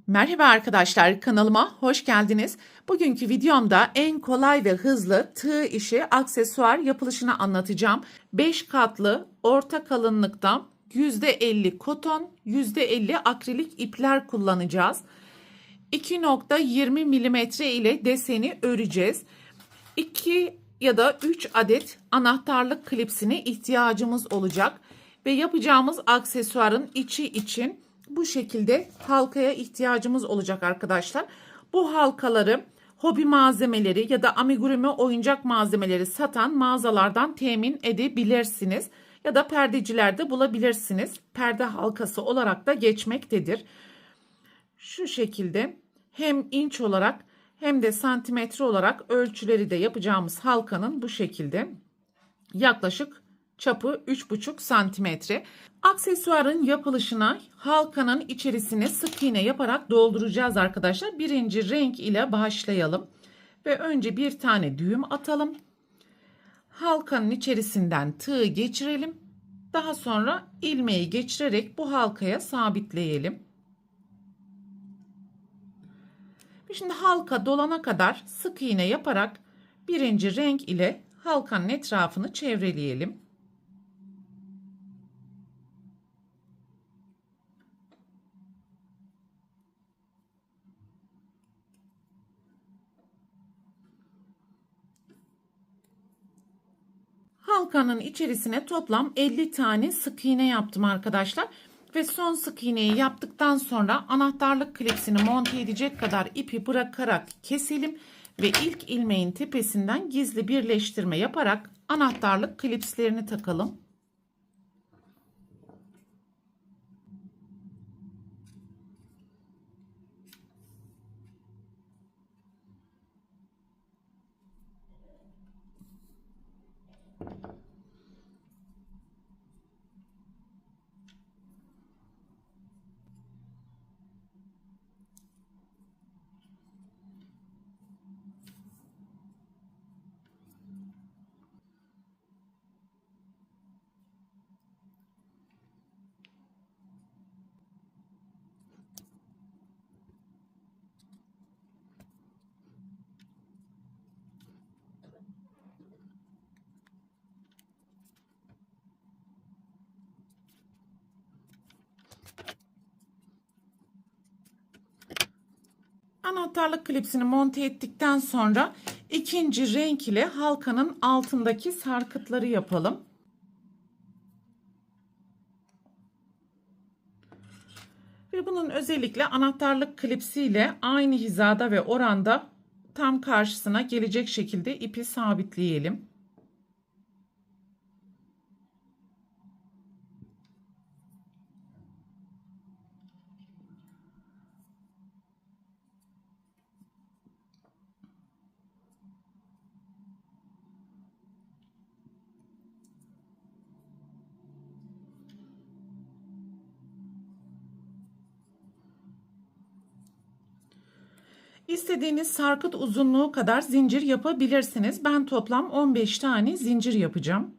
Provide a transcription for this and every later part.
Merhaba arkadaşlar, kanalıma hoş geldiniz. Bugünkü videomda en kolay ve hızlı tığ işi aksesuar yapılışını anlatacağım. 5 katlı orta kalınlıkta %50 koton, %50 akrilik ipler kullanacağız. 2,20 milimetre ile deseni öreceğiz. 2 ya da 3 adet anahtarlık klipsine ihtiyacımız olacak ve yapacağımız aksesuarın içi için bu şekilde halkaya ihtiyacımız olacak arkadaşlar. Bu halkaları hobi malzemeleri ya da amigurumi oyuncak malzemeleri satan mağazalardan temin edebilirsiniz ya da perdecilerde bulabilirsiniz. Perde halkası olarak da geçmektedir. Şu şekilde hem inç olarak hem de santimetre olarak ölçüleri de yapacağımız halkanın bu şekilde yaklaşık çapı 3,5 santimetre. Aksesuarın yapılışına halkanın içerisine sık iğne yaparak dolduracağız arkadaşlar. Birinci renk ile başlayalım ve önce bir tane düğüm atalım. Halkanın içerisinden tığı geçirelim. Daha sonra ilmeği geçirerek bu halkaya sabitleyelim. Şimdi halka dolana kadar sık iğne yaparak birinci renk ile halkanın etrafını çevreleyelim. Halkanın içerisine toplam 50 tane sık iğne yaptım arkadaşlar. Ve son sık iğneyi yaptıktan sonra anahtarlık klipsini monte edecek kadar ipi bırakarak keselim. Ve ilk ilmeğin tepesinden gizli birleştirme yaparak anahtarlık klipslerini takalım. Anahtarlık klipsini monte ettikten sonra ikinci renk ile halkanın altındaki sarkıtları yapalım. Ve bunun özellikle anahtarlık klipsiyle aynı hizada ve oranda tam karşısına gelecek şekilde ipi sabitleyelim. İstediğiniz sarkıt uzunluğu kadar zincir yapabilirsiniz. Ben toplam 15 tane zincir yapacağım.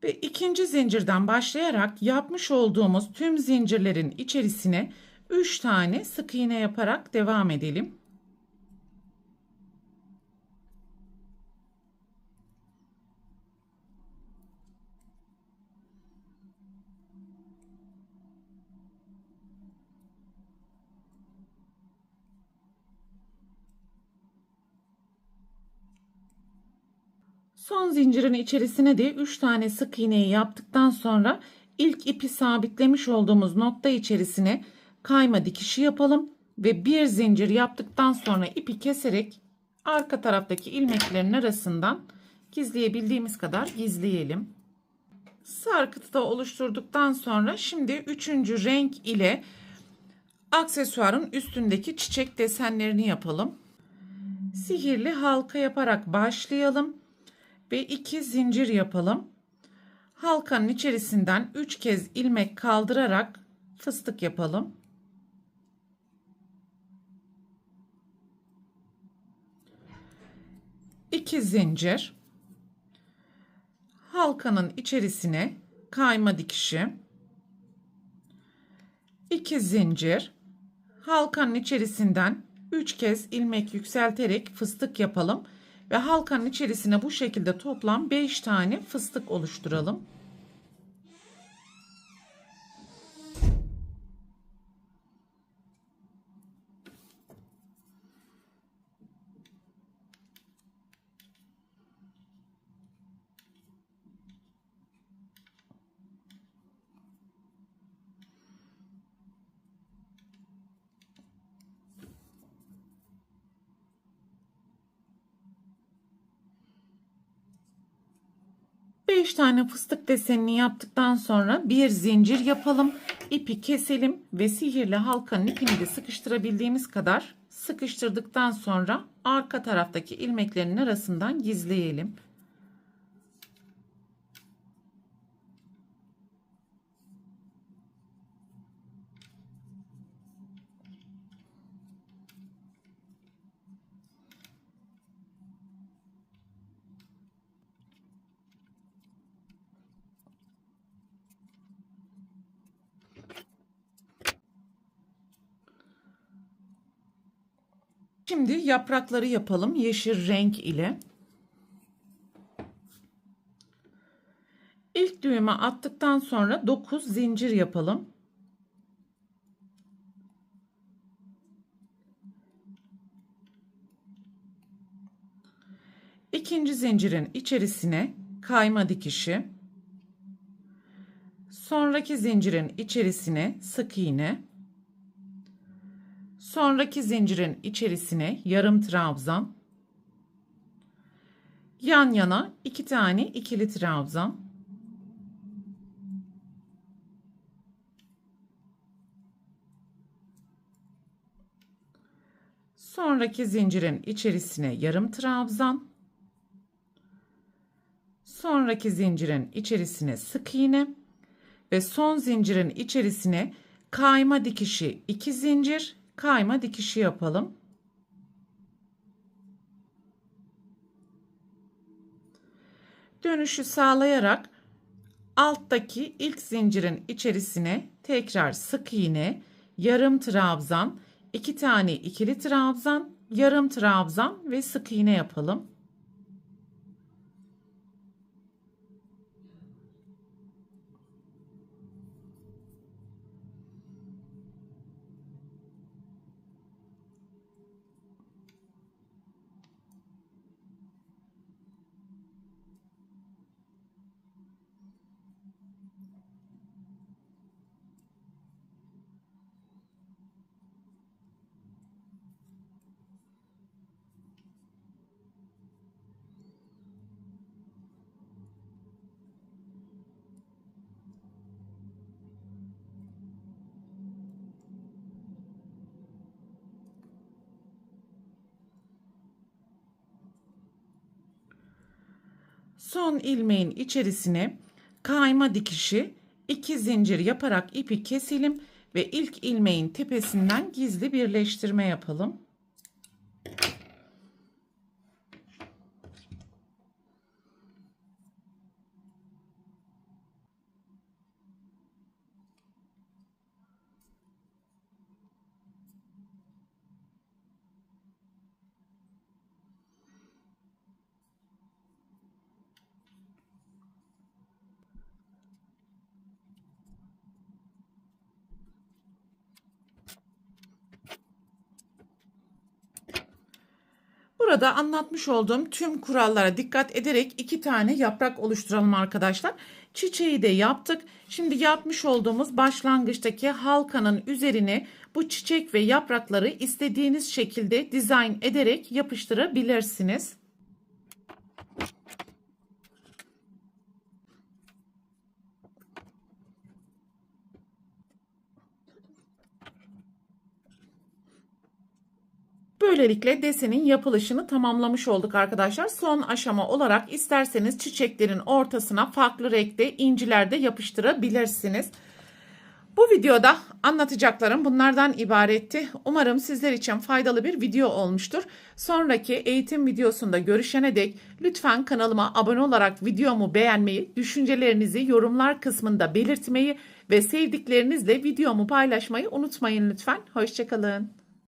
Ve ikinci zincirden başlayarak yapmış olduğumuz tüm zincirlerin içerisine 3 tane sık iğne yaparak devam edelim. Son zincirin içerisine de 3 tane sık iğneyi yaptıktan sonra ilk ipi sabitlemiş olduğumuz nokta içerisine kayma dikişi yapalım ve bir zincir yaptıktan sonra ipi keserek arka taraftaki ilmeklerin arasından gizleyebildiğimiz kadar gizleyelim. Sarkıtı da oluşturduktan sonra şimdi üçüncü renk ile aksesuarın üstündeki çiçek desenlerini yapalım. Sihirli halka yaparak başlayalım ve 2 zincir yapalım. Halkanın içerisinden 3 kez ilmek kaldırarak fıstık yapalım. İki zincir. Halkanın içerisine kayma dikişi, 2 zincir, halkanın içerisinden 3 kez ilmek yükselterek fıstık yapalım ve halkanın içerisine bu şekilde toplam 5 tane fıstık oluşturalım. Beş tane fıstık desenini yaptıktan sonra bir zincir yapalım. İpi keselim ve sihirli halkanın ipini de sıkıştırabildiğimiz kadar sıkıştırdıktan sonra arka taraftaki ilmeklerin arasından gizleyelim. Şimdi yaprakları yapalım yeşil renk ile. İlk düğüme attıktan sonra 9 zincir yapalım. İkinci zincirin içerisine kayma dikişi. Sonraki zincirin içerisine sık iğne. Sonraki zincirin içerisine yarım trabzan. Yan yana 2 tane ikili trabzan. Sonraki zincirin içerisine yarım trabzan. Sonraki zincirin içerisine sık iğne ve son zincirin içerisine kayma dikişi 2 zincir, kayma dikişi yapalım. Dönüşü sağlayarak alttaki ilk zincirin içerisine tekrar sık iğne, yarım trabzan, 2 tane ikili trabzan, yarım trabzan ve sık iğne yapalım. Son ilmeğin içerisine kayma dikişi 2 zincir yaparak ipi keselim ve ilk ilmeğin tepesinden gizli birleştirme yapalım. Burada anlatmış olduğum tüm kurallara dikkat ederek 2 tane yaprak oluşturalım arkadaşlar. Çiçeği de yaptık. Şimdi yapmış olduğumuz başlangıçtaki halkanın üzerine bu çiçek ve yaprakları istediğiniz şekilde dizayn ederek yapıştırabilirsiniz. Böylelikle desenin yapılışını tamamlamış olduk arkadaşlar. Son aşama olarak isterseniz çiçeklerin ortasına farklı renkte inciler de yapıştırabilirsiniz. Bu videoda anlatacaklarım bunlardan ibaretti. Umarım sizler için faydalı bir video olmuştur. Sonraki eğitim videosunda görüşene dek lütfen kanalıma abone olarak videomu beğenmeyi, düşüncelerinizi yorumlar kısmında belirtmeyi ve sevdiklerinizle videomu paylaşmayı unutmayın lütfen. Hoşça kalın.